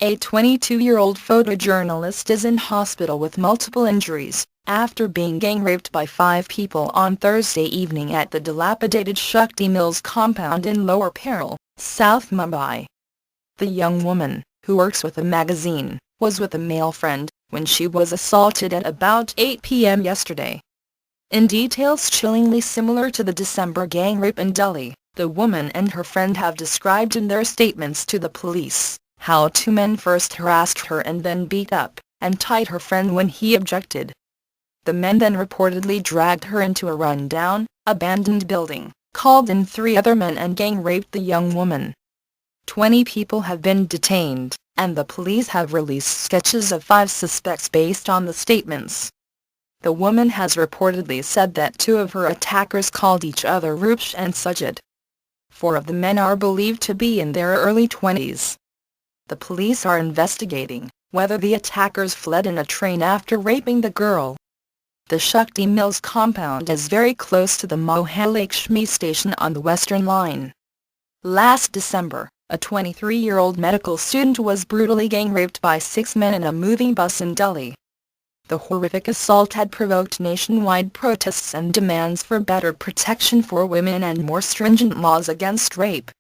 A 22-year-old photojournalist is in hospital with multiple injuries, after being gang-raped by 5 people on Thursday evening at the dilapidated Shakti Mills compound in Lower Parel, South Mumbai. The young woman, who works with a magazine, was with a male friend when she was assaulted at about 8 p.m. yesterday. In details chillingly similar to the December gang rape in Delhi, the woman and her friend have described in their statements to the police how 2 men first harassed her and then beat up and tied her friend when he objected. The men then reportedly dragged her into a run-down, abandoned building, called in 3 other men and gang-raped the young woman. 20 people have been detained, and the police have released sketches of 5 suspects based on the statements. The woman has reportedly said that 2 of her attackers called each other Rupesh and Sajid. 4 of the men are believed to be in their early 20s. The police are investigating whether the attackers fled in a train after raping the girl. The Shakti Mills compound is very close to the Mahalakshmi station on the Western Line. Last December, a 23-year-old medical student was brutally gang-raped by 6 men in a moving bus in Delhi. The horrific assault had provoked nationwide protests and demands for better protection for women and more stringent laws against rape.